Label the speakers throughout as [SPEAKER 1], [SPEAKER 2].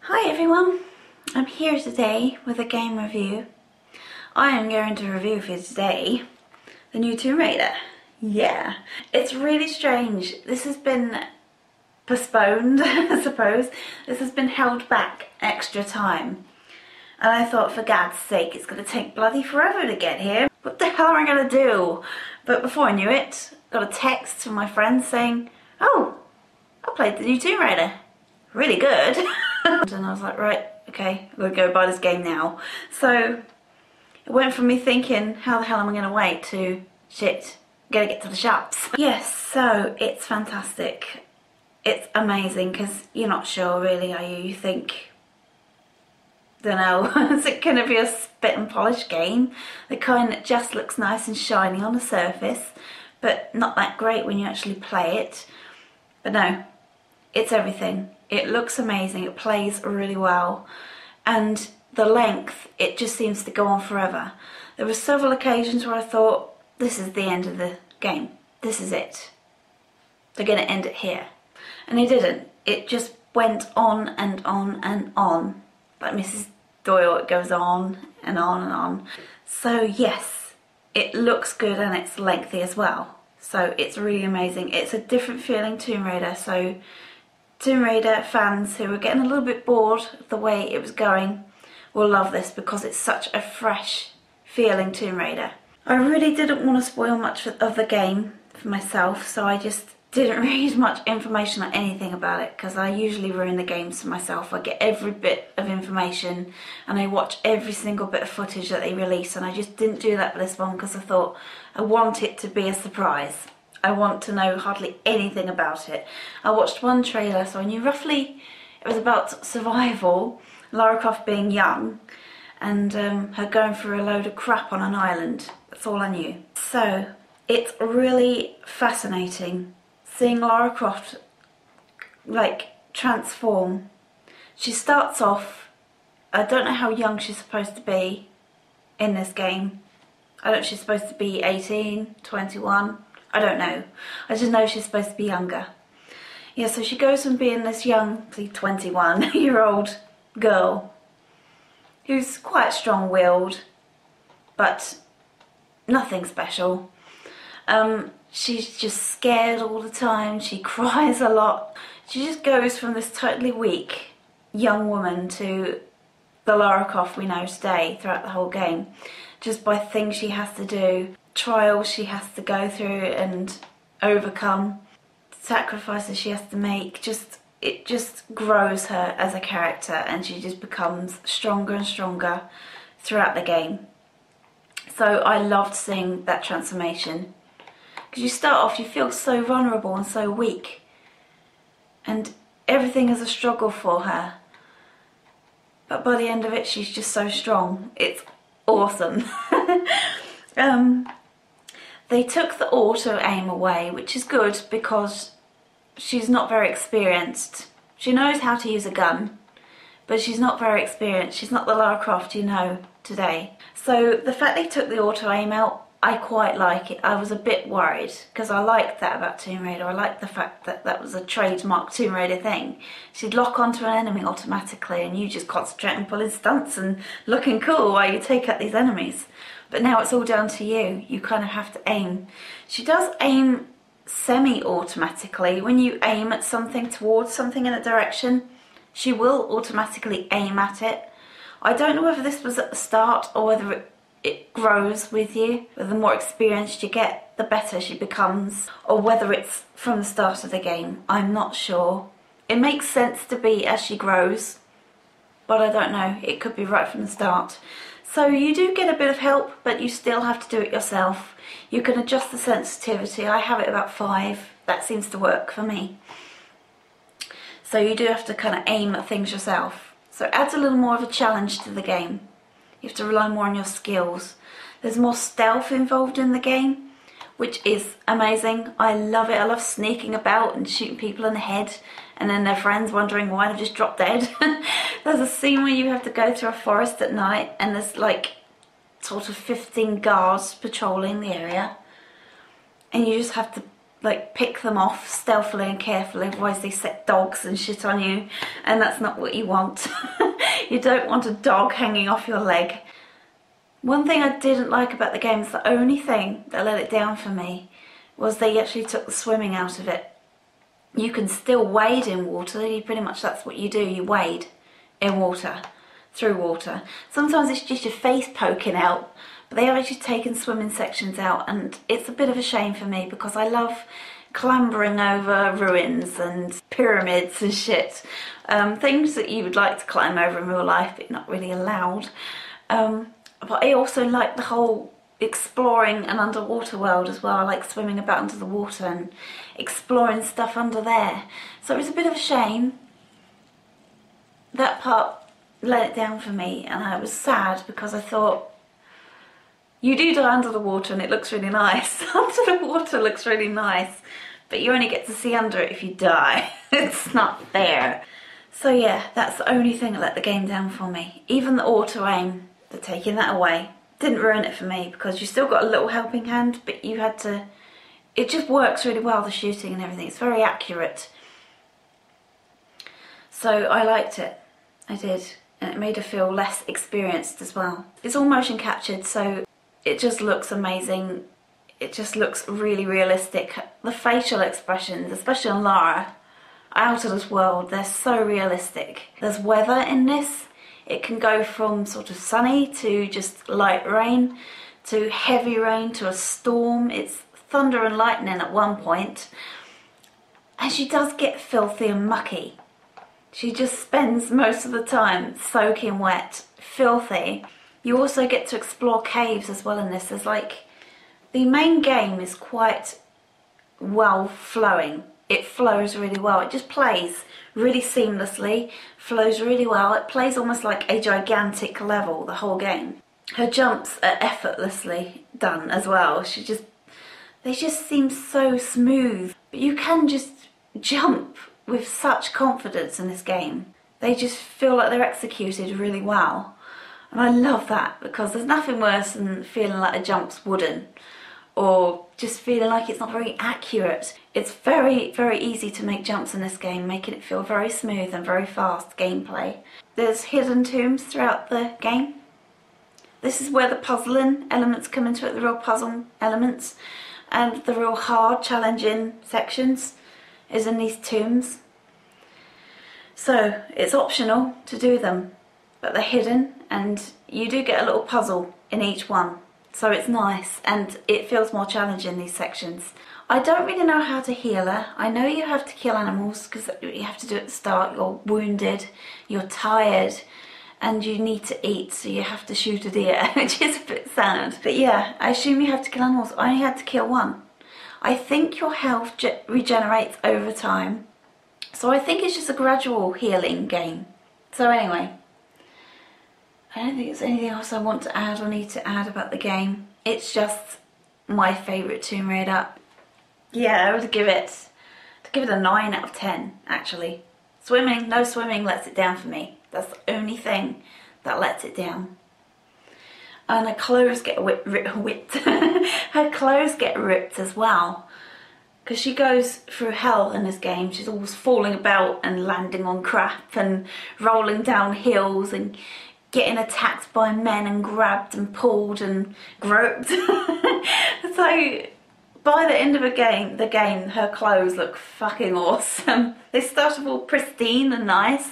[SPEAKER 1] Hi everyone, I'm here today with a game review. I am going to review for today the new Tomb Raider. Yeah, it's really strange. This has been postponed, I suppose. This has been held back extra time. And I thought, for God's sake, it's going to take bloody forever to get here. What the hell am I going to do? But before I knew it, got a text from my friend saying, oh, I played the new Tomb Raider. Really good. And I was like, right, okay, I'm gonna go buy this game now. So it went from me thinking, how the hell am I gonna wait, to shit, gotta get to the shops. Yes, so it's fantastic. It's amazing because you're not sure really, are you? You think, don't know, is it gonna be a spit and polish game? The kind that just looks nice and shiny on the surface, but not that great when you actually play it. But no, it's everything. It looks amazing, it plays really well, and the length, it just seems to go on forever. There were several occasions where I thought, this is the end of the game, this is it. They're going to end it here. And they didn't. It just went on and on and on. Like Mrs. Doyle, it goes on and on and on. So yes, it looks good and it's lengthy as well. So it's really amazing. It's a different feeling Tomb Raider, so Tomb Raider fans who were getting a little bit bored of the way it was going will love this because it's such a fresh feeling Tomb Raider. I really didn't want to spoil much of the game for myself, so I just didn't read much information or anything about it because I usually ruin the games for myself. I get every bit of information and I watch every single bit of footage that they release, and I just didn't do that for this one because I thought I want it to be a surprise. I want to know hardly anything about it. I watched one trailer, so I knew roughly it was about survival, Lara Croft being young, and her going through a load of crap on an island. That's all I knew. So it's really fascinating seeing Lara Croft like transform. She starts off, I don't know how young she's supposed to be in this game. I don't know if she's supposed to be 18, 21. I don't know. I just know she's supposed to be younger. Yeah, so she goes from being this young, 21-year-old girl who's quite strong-willed, but nothing special. She's just scared all the time. She cries a lot. She just goes from this totally weak young woman to the Lara Croft we know today throughout the whole game, just by things she has to do, trials she has to go through and overcome, sacrifices she has to make. It just grows her as a character, and she just becomes stronger and stronger throughout the game. So I loved seeing that transformation, because you start off, you feel so vulnerable and so weak, and everything is a struggle for her, but by the end of it she's just so strong. It's awesome. They took the auto aim away, which is good because she's not very experienced. She knows how to use a gun, but she's not very experienced. She's not the Lara Croft you know today. So the fact they took the auto aim out, I quite like it. I was a bit worried because I liked that about Tomb Raider. I liked the fact that that was a trademark Tomb Raider thing. She'd lock onto an enemy automatically and you just concentrate on pulling stunts and looking cool while you take out these enemies. But now it's all down to you. You kind of have to aim. She does aim semi-automatically. When you aim at something, towards something in a direction, she will automatically aim at it. I don't know whether this was at the start or whether it grows with you. The more experienced you get, the better she becomes, or whether it's from the start of the game. I'm not sure. It makes sense to be as she grows, but I don't know. It could be right from the start. So you do get a bit of help, but you still have to do it yourself. You can adjust the sensitivity. I have it about 5. That seems to work for me. So you do have to kind of aim at things yourself. So it adds a little more of a challenge to the game. You have to rely more on your skills. There's more stealth involved in the game, which is amazing. I love it. I love sneaking about and shooting people in the head, and then their friends wondering why they've just dropped dead. There's a scene where you have to go through a forest at night and there's like sort of 15 guards patrolling the area, and you just have to like pick them off stealthily and carefully, otherwise they set dogs and shit on you, and that's not what you want. You don't want a dog hanging off your leg. One thing I didn't like about the game, is the only thing that let it down for me, was they actually took the swimming out of it. You can still wade in water, pretty much that's what you do, you wade in water, through water. Sometimes it's just your face poking out, but they have actually taken swimming sections out, and it's a bit of a shame for me because I love clambering over ruins and pyramids and shit. Things that you would like to climb over in real life but not really allowed. But I also like the whole exploring an underwater world as well. I like swimming about under the water and exploring stuff under there. So it was a bit of a shame. That part let it down for me, and I was sad because I thought, you do die under the water and it looks really nice. Under the water looks really nice, but you only get to see under it if you die. It's not fair. So yeah, that's the only thing that let the game down for me. Even the auto aim, they're taking that away. Didn't ruin it for me because you still got a little helping hand, but you had to, it just works really well, the shooting and everything. It's very accurate. So I liked it. I did. And it made her feel less experienced as well. It's all motion captured, so it just looks amazing. It just looks really realistic. The facial expressions, especially on Lara, out of this world, they're so realistic. There's weather in this. It can go from sort of sunny to just light rain to heavy rain to a storm. It's thunder and lightning at one point. And she does get filthy and mucky. She just spends most of the time soaking wet, filthy. You also get to explore caves as well in this. There's like, the main game is quite well flowing. It flows really well. It just plays really seamlessly, flows really well. It plays almost like a gigantic level, the whole game. Her jumps are effortlessly done as well. They just seem so smooth. But you can just jump with such confidence in this game. They just feel like they're executed really well. And I love that because there's nothing worse than feeling like a jump's wooden or just feeling like it's not very accurate. It's very, very easy to make jumps in this game, making it feel very smooth and very fast gameplay. There's hidden tombs throughout the game. This is where the puzzling elements come into it, the real puzzle elements, and the real hard, challenging sections is in these tombs. So it's optional to do them, but they're hidden and you do get a little puzzle in each one. So it's nice and it feels more challenging, these sections. I don't really know how to heal her. I know you have to kill animals because you have to do it at the start. You're wounded, you're tired, and you need to eat, so you have to shoot a deer, which is a bit sad. But yeah, I assume you have to kill animals. I only had to kill one. I think your health regenerates over time. So I think it's just a gradual healing game. So anyway, I don't think there's anything else I want to add or need to add about the game. It's just my favourite Tomb Raider. Yeah, I would give it a 9 out of 10 actually. Swimming, no swimming lets it down for me. That's the only thing that lets it down. And her clothes get whipped. Her clothes get ripped as well. Because she goes through hell in this game. She's always falling about and landing on crap and rolling down hills and getting attacked by men and grabbed and pulled and groped. So by the end of the game, her clothes look fucking awesome. They start off all pristine and nice.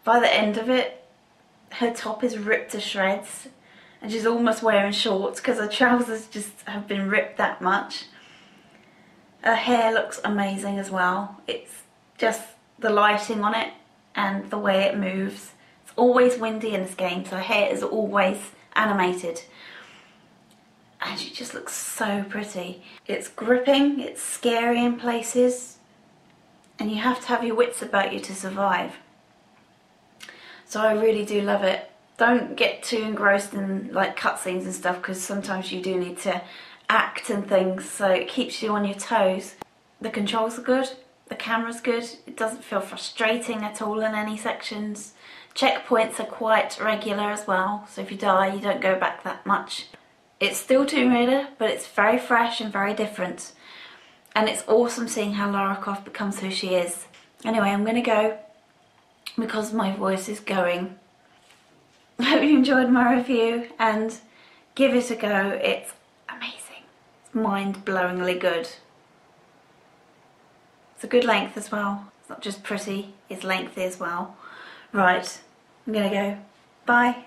[SPEAKER 1] By the end of it, her top is ripped to shreds. And she's almost wearing shorts because her trousers just have been ripped that much. Her hair looks amazing as well. It's just the lighting on it and the way it moves. It's always windy in this game, so her hair is always animated. And she just looks so pretty. It's gripping, it's scary in places, and you have to have your wits about you to survive. So I really do love it. Don't get too engrossed in like cutscenes and stuff because sometimes you do need to act and things, so it keeps you on your toes. The controls are good, the camera's good, it doesn't feel frustrating at all in any sections. Checkpoints are quite regular as well, so if you die you don't go back that much. It's still Tomb Raider, but it's very fresh and very different. and it's awesome seeing how Lara Croft becomes who she is. Anyway, I'm gonna go because my voice is going. I hope you enjoyed my review and give it a go. It's amazing. It's mind-blowingly good. It's a good length as well. It's not just pretty, it's lengthy as well. Right, I'm gonna go. Bye.